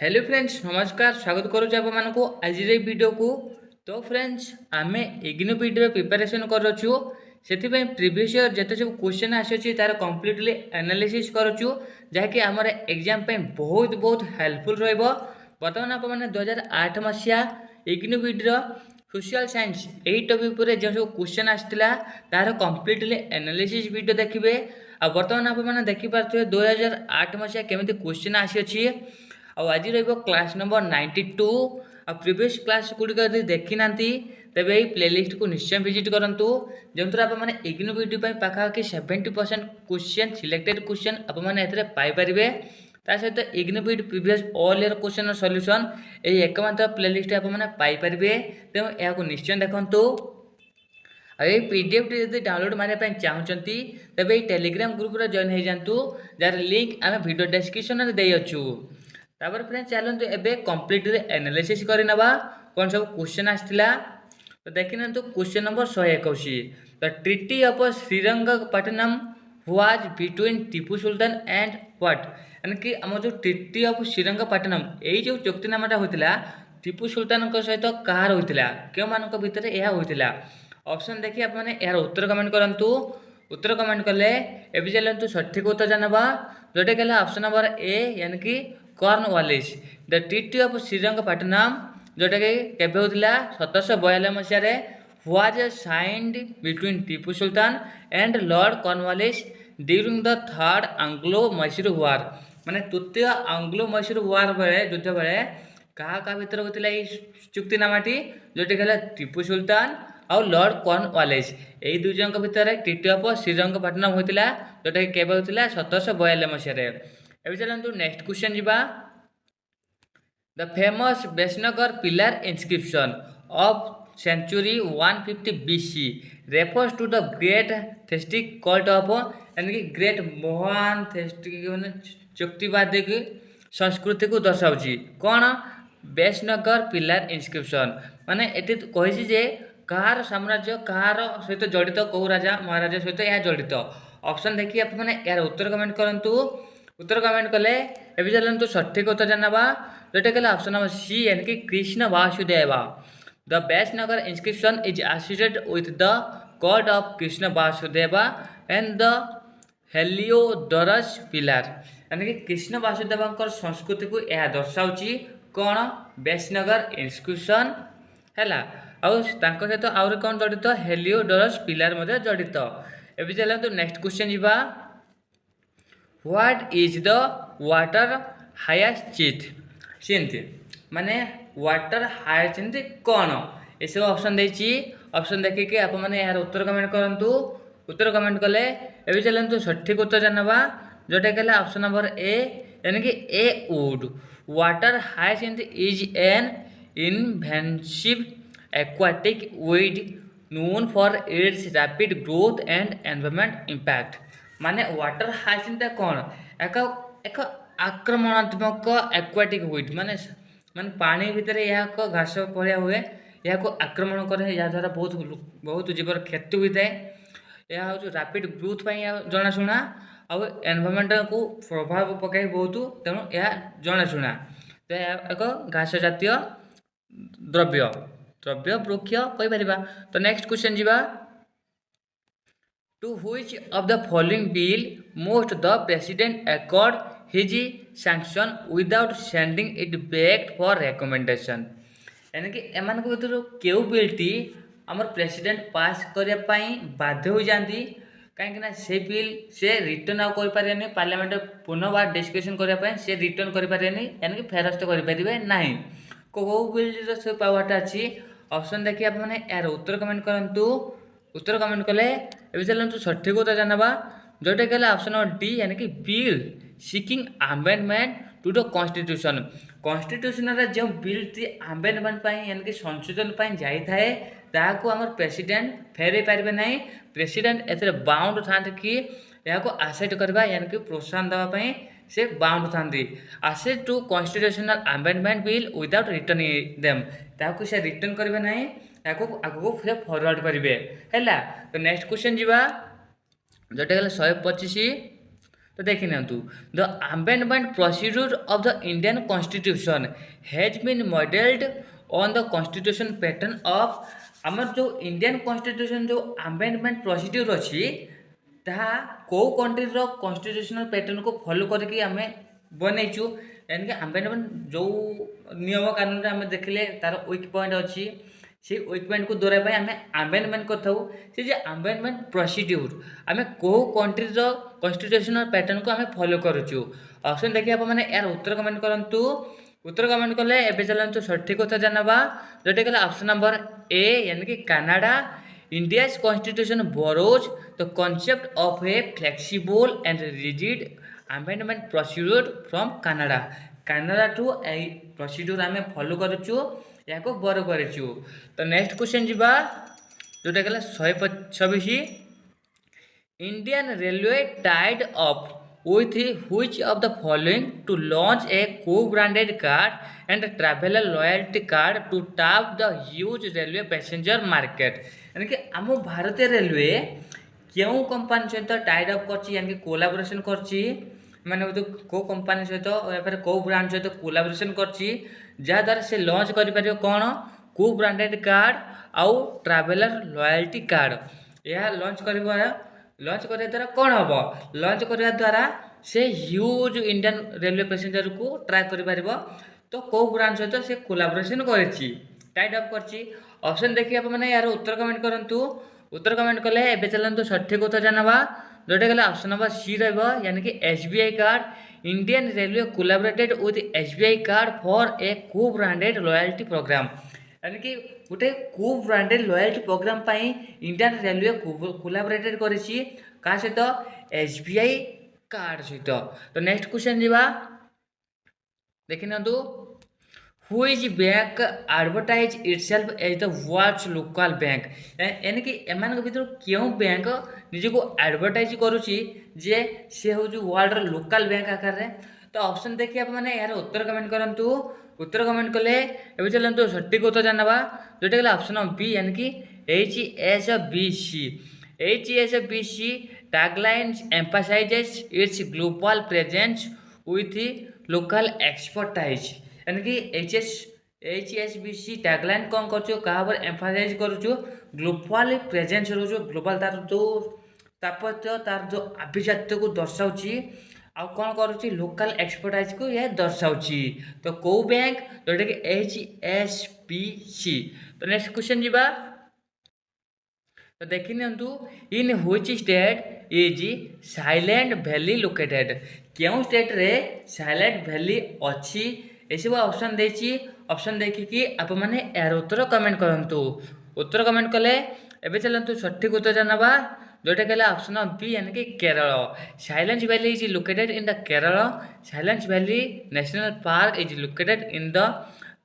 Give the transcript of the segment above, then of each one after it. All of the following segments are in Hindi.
हेलो फ्रेंड्स नमस्कार स्वागत करुच्छे आपको आज वीडियो को। तो फ्रेंड्स आम इग्नो वीडियो प्रिपेरेसन करूँ से प्रीवियस ईयर जिते सब क्वेश्चन आसी तार कम्प्लीटली एनालिसिस करूँ जहाँकि आम एग्जाम बहुत बहुत हेल्पफुल बर्तमान आप 2008 मसीहा इग्नो वीडियो सोशल साइंस यही टॉपिक पर जो सब क्वेश्चन आसाला तार कम्प्लीटली एनालिसिस वीडियो देखिए। आ बर्तमान आप देखिपे 2008 मसीहा केमी क्वेश्चन आसी आज क्लास नंबर 92 आ प्रीवियस क्लास गुड़िक यदि देखी ना तेज यही प्लेलिस्ट को निश्चय विजिट करूँ जो आपने इग्नो वीडियो पाखापाखि 70% क्वेश्चन सिलेक्टेड क्वेश्चन आपरे ता सहित IGNOU video previous all year question solution यही एकमात्र प्लेलिस्ट आपरे तेणु यह निश्चय देखूँ। ये पीडीएफ टी यदि डाउनलोड मारने चाहते तेज ये टेलीग्राम ग्रुप जॉइन हो जातु जार लिंक आम वीडियो डिस्क्रिप्शन में देचु। तापर फ्रेंड्स चलते एबे कम्प्लीटली एनालिसिस करना कौन सब क्वेश्चन आसाला। तो देखी ना question number 121 the treaty of Srirangapatnam was between Tipu Sultan and what यानी कि आम जो ट्रिटी ऑफ श्रीरंगपट्टनम यही जो चुक्तिनामाटा होता टीपू सुल्तान सहित कहार होता क्यों मानक भितर यह होता। ऑप्शन देखिए आपने यार उत्तर कमेंट करूँ उत्तर कमेंट कले एवं चलते सठिक उत्तर जानवा जोटा कि ऑप्शन नंबर ए यानी कि Cornwallis the treaty of Srirangapatnam जोटा कि केबे होता 1792 मसीह was signed between Tipu Sultan and Lord Cornwallis during the third Anglo Mysore war माने तृतीय आंग्लो मैसूर वार बेले युद्ध बेले क्या भितर होता चुक्तिनामाटी जोटा कि टीपू सुल्तान और लॉर्ड कॉर्नवालिस यही दुई जन भितर ट्रिटी ऑफ श्रीरंगपट्टनम होता जोटा कि केबे होता 1792 मसीह। एवं चलते नेक्स्ट क्वेश्चन जीवा the famous Besnagar pillar inscription of century 150 BC refers to the great theistic cult of यानी कि ग्रेट महान थेस्टिक मैंने चुक्तिवादी की संस्कृति को दर्शाऊँ कौन बेसनगर पिलर इनस्क्रिप्शन माने ये कही जे कहार साम्राज्य कहार सहित जड़ित कौ राजा महाराजा सहित यह जड़ित। ऑप्शन देखिए आपने यार उत्तर कमेंट करूँ उत्तर कमेंट कले एवं चलते सठिक उत्तर जानवा जोटा कि ऑप्शन नंबर सी यानी कि Krishna Vasudev the Besnagar inscription is associated with the God of Krishna Vasudev and the Heliodorus pillar यानी कि कृष्ण वासुदेव संस्कृति को यह दर्शाऊँ कौन बेसनगर इंस्क्रिप्शन है सहित आउरी कौन जड़ित हेलियोडोरस पिलर जड़ित। एवं चलते नेक्स्ट क्वेश्चन जीवा what is the water hyacinth माने वाटर हायासिंथ कौन ये सब ऑप्शन देती ऑप्शन देखिए आप यार उत्तर कमेंट करूँ उत्तर कमेंट कले एवं चलते सठिक उत्तर जानवा जोटा कि ऑप्शन नंबर ए यानी कि A wood water hyacinth is an invasive aquatic weed known for its rapid growth and environment impact माने वाटर हाइसिंथ कौन एक आक्रमणात्मक एक्वाटिक वीड माने माने पानी भितर यह घास पड़िया हुए यह आक्रमण करे याद्वारा बहुत बहुत जीवर क्षति होता है यह हूँ रैपिड ग्रोथ जनाशुना आउ एनवायरमेंट को प्रभाव पकाई बहुत तेणु यह जनाशुना तो यह एक घास जातीय द्रव्य द्रव्य वृक्ष कहीपर। तो नेक्स्ट क्वेश्चन जीवा to which of the following bill most the president accord his sanction without sending it back for recommendation यानी कि एमान भर क्यों बिलटी आमर प्रेसिडेंट पास करने बाध्य हो जाती कहीं से बिल से रिटर्न आउ करें पार्लियामेंट पुनर्बार डिस्कसन करने से रिटर्न करें यानी कि फेरस्त करें ना कौ बिल से पावरटा अच्छी। ऑप्शन देखिए आपने यार उत्तर कमेंट करूँ उत्तर कमेंट कले एवं चलते सठिक उत्तर जानवा जोटा कि ऑप्शन नंबर डी यानी कि bill seeking amendment to the constitution constitution जो बिल टी अमेंडमेंट यानी कि संशोधन जाए ताकू आम प्रेसिडेंट फेरई पारे ना प्रेसिडेंट ए बाउंड था कि यह आसेप्ट करवा यानी कि प्रोत्साहन देवाई से बाउंड था assent to constitutional amendment bill without return them ताकू से रिटर्न करेंगे ना आगू फिर फरवर्ड करेंगे है। तो नेक्स्ट क्वेश्चन जीवा जोटा कि 125 तो तो देखि नियंतु the amendment procedure of the Indian constitution has been modelled on the constitution pattern of आमर जो इंडियन कॉन्स्टिट्यूशन जो अमेंडमेंट प्रोसीड्यूर अच्छी ତାହା କେଉଁ କଣ୍ଟ୍ରିର କନଷ୍ଟିଟ୍ୟୁସନାଲ ପ୍ୟାଟର୍ନକୁ ଫଲୋ କରିକି ଆମେ ବନେଇଛୁ ଏଣିକି ଆମେଣ୍ଡମେଣ୍ଟ ଯେଉଁ ନିୟମ କାନୁନରେ ଆମେ ଦେଖିଲେ ତାର ୱିକ୍ ପଏଣ୍ଟ ଅଛି ସେଇ ୱିକ୍ ପଏଣ୍ଟକୁ ଦୂରାଇବା ପାଇଁ ଆମେ ଆମେଣ୍ଡମେଣ୍ଟ କରିଥାଉ ସେ ଯେ ଆମେଣ୍ଡମେଣ୍ଟ ପ୍ରୋସିଡ୍ୟୁର ଆମେ କେଉଁ କଣ୍ଟ୍ରିର କନଷ୍ଟିଟ୍ୟୁସନାଲ ପ୍ୟାଟର୍ନକୁ ଆମେ ଫଲୋ କରୁଛୁ ଅପସନ୍ ଦେଖିବା ଆପଣମାନେ ଏହାର ଉତ୍ତର କମେଣ୍ଟ କରନ୍ତୁ उत्तर कमेंट कले एवं चलते सठिक उत्तर जानवा जोटा कला ऑप्शन नंबर ए यानी कि Canada India's constitution borrows the concept of a flexible and rigid amendment procedure from Canada Canada to a procedure आम फॉलो करूँ या बोरो करूँ तो नेक्स्ट क्वेश्चन जीवा जोटा कला 126 Indian railway tied up with which of the following to launch a co-branded card and a traveler loyalty card to tap the huge railway passenger market यानी कि आम भारतीय रेलवे क्यों कंपनी सहित टाइड अप करछि यानी कि कोलाबोरेशन करछि माने जो को कंपनी सहित या फिर को ब्रांड सहित कोलाबोरेशन करछि जहाँ द्वारा से लॉन्च कर पारियो कोन को ब्रांडेड कार्ड आउ ट्रैवलर लॉयल्टी कार्ड यह लॉन्च करबा लॉन्च करने द्वारा कौन हम लॉन्च करने द्वारा से ह्यूज इंडियन रेलवे पैसेंजर को ट्रैक कर पार तो कौ ब्रांड सहित से कोलाबोरेशन करी टाइड अप कर ऑप्शन देखिए आप मैंने यार उत्तर कमेंट करूँ उत्तर कमेंट कले एवं चलते सठिक उत्तर जानवा जोटा कले ऑप्शन नंबर सी यानी कि SBI card Indian railway collaborated with SBI card for a को ब्रांडेड लॉयल्टी प्रोग्राम यानी कि गोटे को ब्रांडेड लॉयल्टी प्रोग्राम पाई इंडियन रेलवे कोलाबोरेटेड करिछि का सहित SBI कार्ड सहित तो नेक्स्ट क्वेश्चन जीवा देखि नंदु who is bank advertise itself as the world's local bank यानी कि एमान के भीतर क्यों बैंक निजको एडवर्टाइज करूछि जे से हो जो वर्ल्ड रो लोकल बैंक आकार रे तो ऑप्शन देखिए आप माने यार उत्तर कमेंट करंतु उत्तर कमेंट कले एवं चलते सठिक उत्तर जानवा जोटा कले ऑप्शन बी यानी कि HSBC taglines emphasises its global presence with local expertise यानी कि HSBC टैगलाइन कौन कर एम्फासाइज करूँ ग्लोबल प्रेजेंस रोज ग्लोबल तार जो तापत्य तार जो आभिजात्य को दर्शाऊँ आ कौन करुच्ची लोकल एक्सपर्टाइज को यह दर्शाऊँ तो कौ बैंक जोटा कि HSBC तो नेक्स्ट क्वेश्चन जीवा तो देखि नियंतु in which state is Silent Valley located क्यों स्टेट रे साइलेंट वैली अच्छी एसब ऑप्शन देछि ऑप्शन देखिकी आप माने यार उत्तर कमेंट करंतु उत्तर कमेंट कले एबे चलंतु सठिक उत्तर जानवा जोटा कहला ऑप्शन बी यानी कि Kerala Silent Valley is located in the Kerala Silent Valley National Park is located in the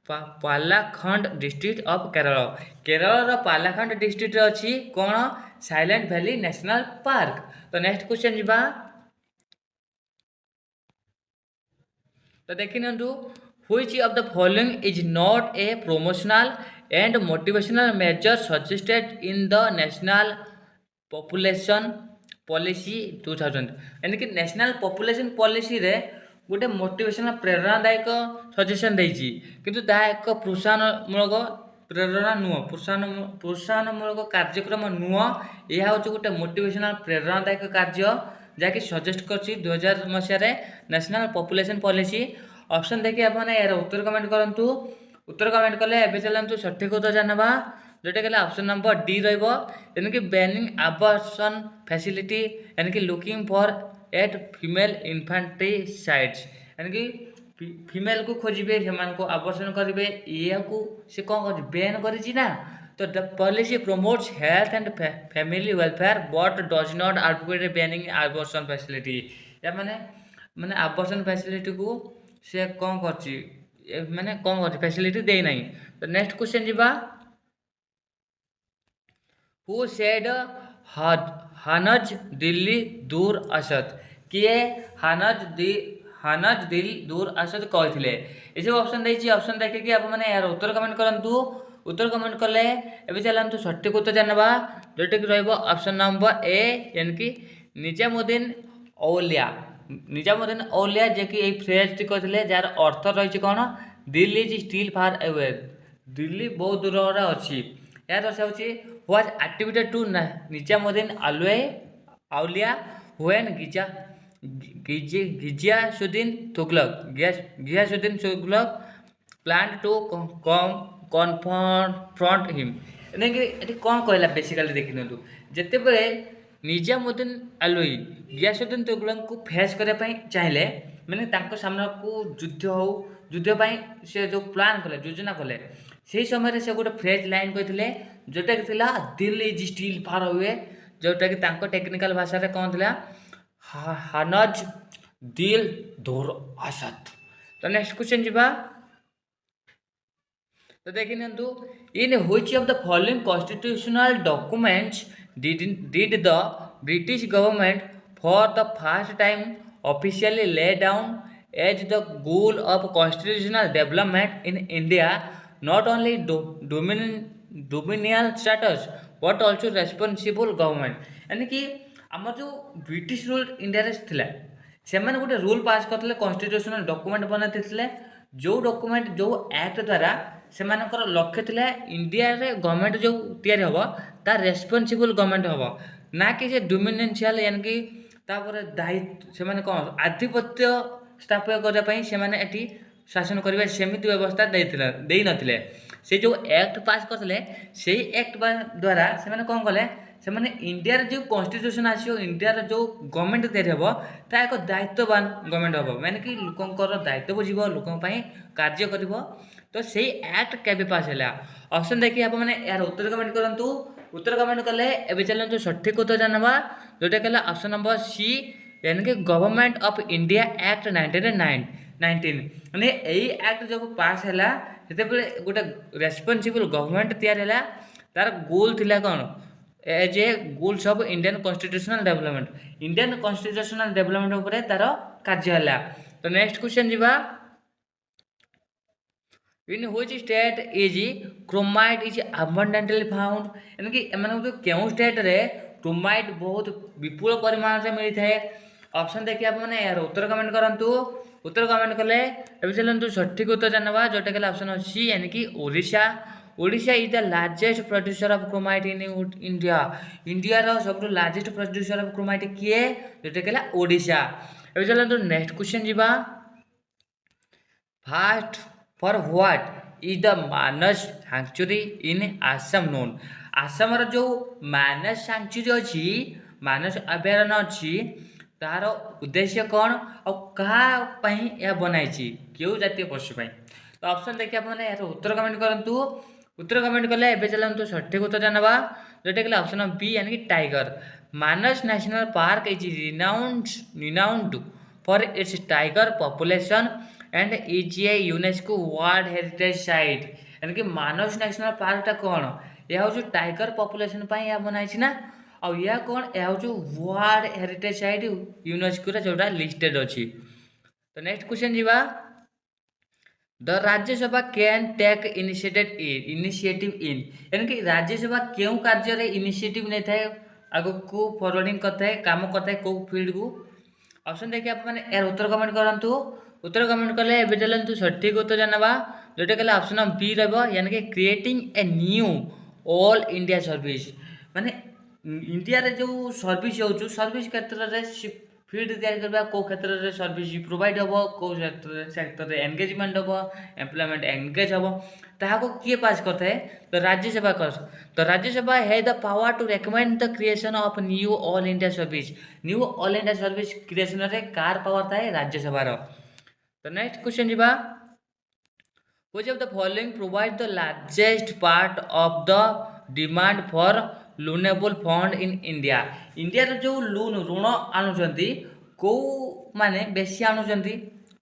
Palakkad district of Kerala Kerala Palakkad district अच्छी कौन साइलेंट वैली नेशनल पार्क तो नेक्स्ट क्वेश्चन जीवा तो देखि नियंतु which of the following is not a promotional and motivational measure suggested in the national population policy 2000 यानी कि नेशनल पॉपुलेशन पॉलिसी रे गोटे मोटिवेशनल प्रेरणादायक सजेशन देछि किंतु ता एक प्रोत्साहनमूलक प्रेरणा नुह प्रोत्साहनमूलक कार्यक्रम नुह यह हूँ गोटे मोटिवेशनल प्रेरणादायक कार्य जहाँकि सजेस्ट कर 2000 मसीह नेशनल पॉपुलेशन पॉलिसी ऑप्शन देखिए आप यार उत्तर कमेंट करंतु उत्तर कमेंट कले एबे चलंतु सठिक उत्तर जानवा जोटा कहला ऑप्शन नंबर डी रहइबो यानी कि बैनिंग अबॉर्शन फैसिलिटी यानी कि लुकिंग फॉर एट फीमेल इन्फेंट्रिसाइड्स यानी कि फीमेल को खोजिबे सेमान को अबॉर्शन करिवे ये को से कोन कर बैन करिछि ना तो the policy promotes health and family welfare but does not advocate banning abortion facility या माने अबॉर्शन फैसिलिटी को से कौन कर माने कौन कर फैसिलिटी दे नहीं तो नेक्स्ट क्वेश्चन जीवा हु सेड हनज दिल्ली दूर असत किए हनज दिल दूर असत कहते ये सब ऑप्शन देछि ऑप्शन देखिए आप मैंने यार उत्तर कमेंट करंतु उत्तर कमेंट कले एबे चलंतु सठिक उत्तर जानवा जोटा कि रहइबो ऑप्शन नंबर ए यानी कि निजामुद्दीन औलिया निजामुद्दीन औलिया जे कि फ्रेज टी कहते जार अर्थ रही कौन Delhi is still far away Delhi बहुत दूर अच्छी यार अच्छी what activated to Nizamuddin Auliya when Ghiyasuddin Tughlaq Ghiyasuddin Tughlaq plan to confront him एटी कौन कहला बेसिकली देखी नियंतु जेतेबेले निजामुद्दीन औलवी गियासुद्दीन तुगलक को फेस करने चाहिए मैंने तांको सामना को युद्ध पाई से जो प्लान कले योजना कले से समय से गोटे फ्रेज लाइन कहते जोटा कि थिला Delhi is still far away जोटा कि तांको टेक्निकल भाषा रे कौन थिला हानज दिल धोर आसत। तो नेक्स्ट क्वेश्चन जीवा तो देखिए in which of the following constitutional documents did the British government for the first time officially lay down as the goal of constitutional development in India not only dominion status but also responsible government यानी कि आम जो ब्रिटिश रूल इंडिया थिला से गोटे रूल पास करते कॉन्स्टिट्यूशनल डॉक्यूमेंट बनाते जो डॉक्यूमेंट जो एक्ट द्वारा से लक्ष्य थिला इंडिया रे गवर्नमेंट जो तैयारी हम तार रेस्पॉन्सिबल गवर्नमेंट हम ना कि से डोमिनेंशियल यानी कि तापर दायित्व से कौन आधिपत्य स्थापन करने से शासन करने सेमिति व्यवस्था दे नथिले से जो एक्ट पास करते से एक्ट द्वारा से कौन कले से इंडिया जो कॉन्स्टिट्यूशन आसो इंडिया जो गवर्नमेंट तैयारी हम ता एक दायित्ववान गवर्नमेंट हम मैंने कि लोकंर दायित्व बुझ लोकों कार्य कर तो से एक्ट केबे पास है ऑप्शन देखिए आप मैंने यार उत्तर कमेंट करूँ उत्तर कमेंट कले ए चलते सठिक उत्तर जानवा जोटा कहला ऑप्शन नंबर सी यानी कि गवर्नमेंट ऑफ इंडिया एक्ट 1919 माने यही एक्ट जब पास है से गोटे रेस्पॉन्सिबल गवर्नमेंट तैयार है तार गोल थिला कौन as a goals of Indian constitutional development Indian constitutional development उपर तार कार्य है। तो नेक्स्ट क्वेश्चन जीवा in which state is chromite is abundantly found यानी कि एम क्यों स्टेट रे क्रोमाइट बहुत विपुल परिमाण से मिलता है ऑप्शन देखिए आप मैंने यार उत्तर कमेंट करंतु उत्तर कमेंट कले ए चलतु सठिक उत्तर जानवा जोटा कहला ऑप्शन सी यानी कि Odisha Odisha is the largest producer of chromite in India India रो सब लार्जेस्ट प्रोड्यूसर ऑफ क्रोमाइट किए जोटा कहला ओडिशा। ए चलतु नेक्स्ट क्वेश्चन जीवा fast for what is the Manas sanctuary in Assam known Assam जो मानस सैंक्चुरी अच्छी मानस अभयारण्य अच्छी तार उद्देश्य कौन और यह बनाई क्यों जातीय पशुपाई। तो ऑप्शन देखिए आप यार उत्तर कमेंट करूँ उत्तर कमेंट कले ए चलतु सठिक उत्तर जानवा जोटा कहला ऑप्शन बी यानी कि tiger Manas national Park is renowned for its tiger population and is a UNESCO world heritage site यानी कि मानस नेशनल पार्कटा कौन यह हूँ टाइगर पॉपुलेशन यह बनाई ना और यह कौन यह हूँ वर्ल्ड हेरिटेज साइट यूनेस्को जोटा लिस्टेड अच्छी। तो नेक्स्ट क्वेश्चन जीवा the Rajya Sabha can take initiative in यानी कि राज्यसभा क्यों कार्य इनिशिएटिव नहीं था आग को फॉरवर्डिंग करता है काम करता है कौ फील्ड को ऑप्शन देखिए आप यार उत्तर कमेंट करूँ उत्तर कमेंट कले ए चलतु सठिक उत्तर जानवा जोटा कहला ऑप्शन बी यानी कि creating a new all India service माने इंडिया रे जो सर्विस हो सर्विस क्षेत्र में फील्ड तैयारी करबा को क्षेत्र में सर्विस प्रोवाइड हम को सेक्टर में एंगेजमेंट हम एम्प्लॉयमेंट एंगेज हम ताको किए पास करता है तो राज्यसभा कर तो राज्यसभा है the power to recommend the creation of new all India service new all India service creation रे कार पावर था राज्यसभा रो। तो नेक्स्ट क्वेश्चन जीवा which of the following provide the largest part of the demand for loanable fund in India India जो लोन ऋण आणुचंती को माने बेसी आणुचंती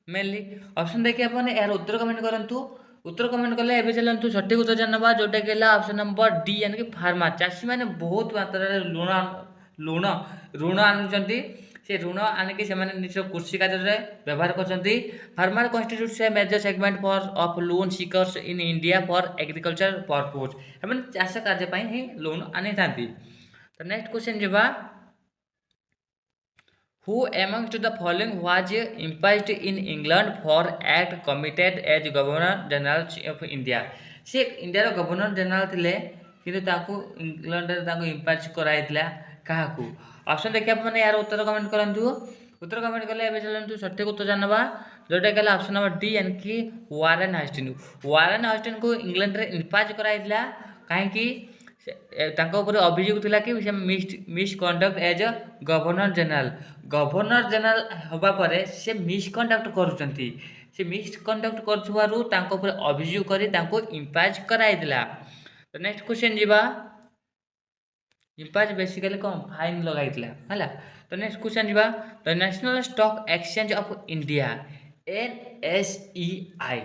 मेनली ऑप्शन देखिए अपन यार उत्तर कमेंट करंतु उत्तर कमेंट कले एबे चलंतु सठिक उत्तर जानबा जोटा केला ऑप्शन नंबर डी यानी कि फार्मा चाषी माने बहुत मात्रा रे ऋण आणुचंती से ऋण आनिक से निज कृषि कार्य व्यवहार करते farmer constitutes a major segment for of loan seekers in India for agriculture purpose एम चाष कार्य ही लोन आनी था। तो नेक्स्ट क्वेश्चन जीवा Who amongst the following was impeached in England for act committed as Governor General of India? से इंडिया गवर्नर जनरल थिले किंतु ताकू इंग्लैंड रे ताकू इम्पैच कराइतला काहाकू ऑप्शन देखिया माने यार उत्तर कमेंट करंतु उत्तर कमेंट कले एबे चलंतु सठिक उत्तर जानबा जोटा कला ऑप्शन नंबर डी यानी कि वारेन हास्टिन को इंग्लैंड रे इम्पैच कराइतला काहे कि ତାଙ୍କ ଉପରେ ଅଭିଯୋଗ ଥିଲା କି ସେ ମିସକଣ୍ଡକ୍ଟ ଏଜ୍ ଅ ଗଭର୍ଣ୍ଣର ଜେନେରାଲ ହେବା ପରେ ସେ ମିସକଣ୍ଡକ୍ଟ କରୁଛନ୍ତି ସେ ମିସକଣ୍ଡକ୍ଟ କରୁଥିବାରୁ ତାଙ୍କ ଉପରେ ଅଭିଯୋଗ କରି ତାଙ୍କୁ ଇମ୍ପାଚ୍ କରାଯାଇଥିଲା। ତ ନେକ୍ସଟ କ୍ୱେଶ୍ଚନ୍ ଯିବା ଇମ୍ପାଚ୍ ବେସିକାଲି କ'ଣ ଫାଇନ୍ ଲଗାଇଥିଲା ହେଲା। ତ ନେକ୍ସଟ କ୍ୱେଶ୍ଚନ୍ ଯିବା the national stock exchange of India NSEI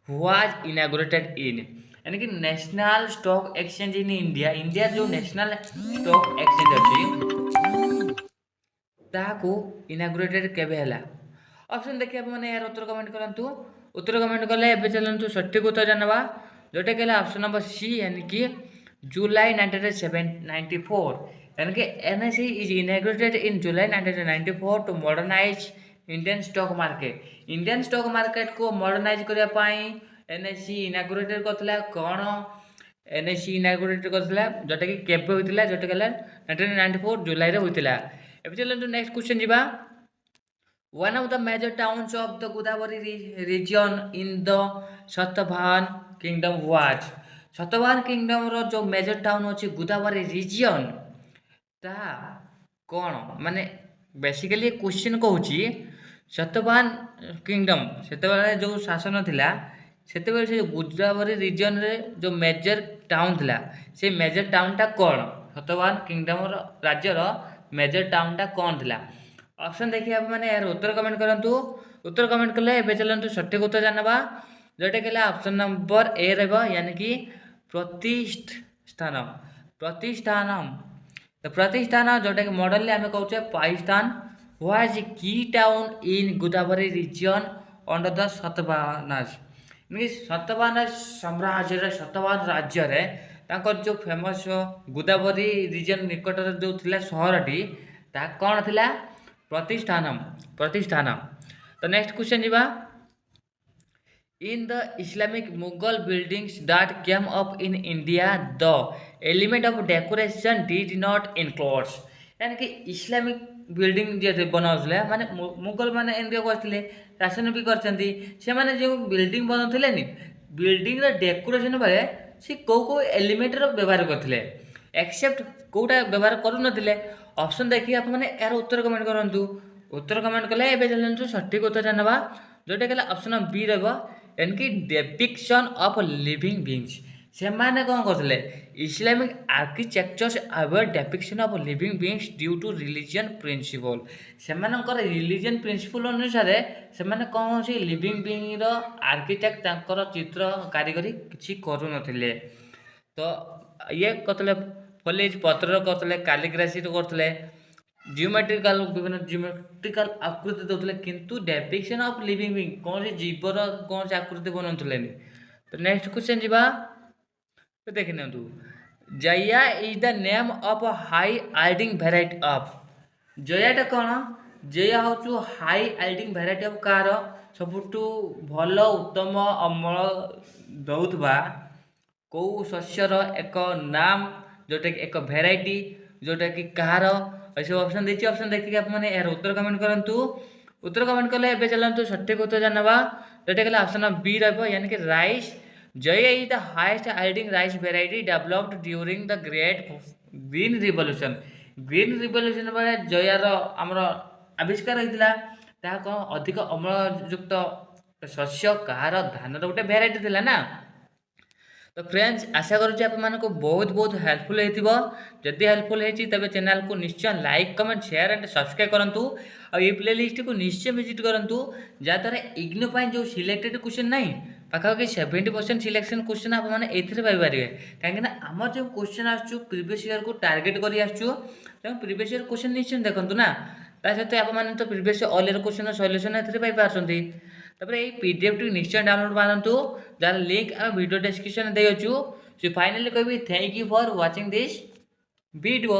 was inaugurated in यानी कि national stock exchange in India जो नेशनल स्टॉक एक्सचेंज अच्छी ताको इनागुरेटेड केबे हला ऑप्शन देखिए आप माने यार उत्तर कमेंट करंतु उत्तर कमेंट कले एबे चलंतु सठिक उत्तर जानबा जोटा केला ऑप्शन नंबर सी यानी कि जुलाई 1994 यानी कि NSE is inaugurated in July 1994 to modernise Indian stock market को मॉडर्नाइज करिया पाई NSE इनागुरेटेड करथिला कोन NSE इनागुरेटेड करथिला जोटा कि केबे होइतिला जोटा केला 1994 जुलाई रे होइतिला। एबे चलंतु नेक्स्ट क्वेश्चन जिबा one of the major towns of the Godavari region in the Satavahana kingdom was Satavahana kingdom रो जो मेजर टाउन अछि गोदावरी रीजन ता कोन माने बेसिकली क्वेश्चन कहूची सतभान किंगडम सेतेबेले जो शासन थिला सेतेबेले से गोदावरी रीजन रे जो मेजर टाउन थिला से मेजर टाउन टा कोन सतभान किंगडम रो राज्य रो मेजर टाउन टा कोन थिला ऑप्शन देखिए आप माने यार उत्तर कमेंट करंतु उत्तर कमेंट कले एबे चलंतु सठिक उत्तर जानबा जोटा केला ऑप्शन नंबर ए रहबो यानी कि प्रतिष्ठानम तो प्रतिष्ठान जोटा कि मॉडल ले हमें कहउछे Pakistan was key town in Godavari region under the Satavahanas mean Satavahanas साम्राज्य रे सतभान राज्य रे तांकर जो फेमस गोदावरी रीजन निकट रे जो थिला शहरटी ता कोन थिला प्रतिष्ठानम तो नेक्स्ट क्वेश्चन जीवा in the Islamic Mughal buildings that came up in India the element of decoration did not include यानी कि इस्लामिक बिल्डिंग जे बनाउले माने मुगल माने इंडिया को आथिले शासन भी करचंती से माने जो बिल्डिंग बनाउथिले नि बिल्डिंग रे डेकोरेशन बारे से को एलिमेंट रो व्यवहार करथिले एक्सेप्ट कोटा व्यवहार करू नथिले ऑप्शन देखिए आप माने यार उत्तर कमेंट करंतु उत्तर कमेंट कले एबे चलंतु सठिक उत्तर जानबा जोटा केला ऑप्शन बी रहबो यानी डेपिक्शन ऑफ लिविंग बीइंग्स से माने कोन करथले Islamic architectures avoid depiction of living beings due to religion principle से मानकर रिलीजन प्रिंसिपल अनुसार से माने कोन से लिविंग बीइंग रो आर्किटेक्ट तांकर चित्र कारीगरी किछि करू नथिले तो ये कतले फॉलेज पत्र करथले कैलिग्राफी करथले जियोमेट्रिकल विभिन्न जियोमेट्रिकल आकृति देउथले किंतु डेपिक्शन ऑफ लिविंग बीइंग कोन से जीवर कोन से आकृति बनउथले तो नेक्स्ट क्वेश्चन जीवा तो देखने तू Jaya is the name of high yielding variety of जयाटा कोन जया होचु हाई आइडिंग वेराइटी ऑफ कार सबुटु भलो उत्तम अमल दउथबा को शस्यर एक नाम जोटा कि एक वेराइटी जोटा कि कार ऐसे ऑप्शन देछि ऑप्शन देखि आप माने यार उत्तर कमेंट करंतु उत्तर कमेंट कले एबे चलंतु सठिक उत्तर जानबा जोटा कि ऑप्शन बी रहबो यानी कि rice Jaya is the highest yielding rice variety developed during the great green revolution बेले जयार आमर आविष्कार होइतिला ता को अधिक अम्लयुक्त शस्य कार धान गोटे वेराइटी थिला ना तो फ्रेंड्स आशा करुँच आप बहुत बहुत हेल्पफुल होइतिबो जदि हेल्पफुल होइछि तबे चैनल को निश्चय like comment share and subscribe करंतु और ये प्लेलिस्ट को निश्चय विजिट करंतु जा द्वारा इग्नो पाइन जो सिलेक्टेड क्वेश्चन नहीं पाखापाखि 70% सिलेक्शन क्वेश्चन आप मैंने एथिरे पाई पारिबे काहेकि आम जो क्वेश्चन आसु प्रीवियस ईयर को टार्गेट करी आसु तेणु प्रीवियस ईयर क्वेश्चन निश्चय देखंतु ना ता सहित आप मैंने तो previous all year question solution एथिरे पाई पारछंती तबरे ए पीडीएफ टी निश्चय डाउनलोड मारंतु जार लिंक आ वीडियो डिस्क्रिप्शन दे अछु सो फाइनली कहबी thank you for watching this video.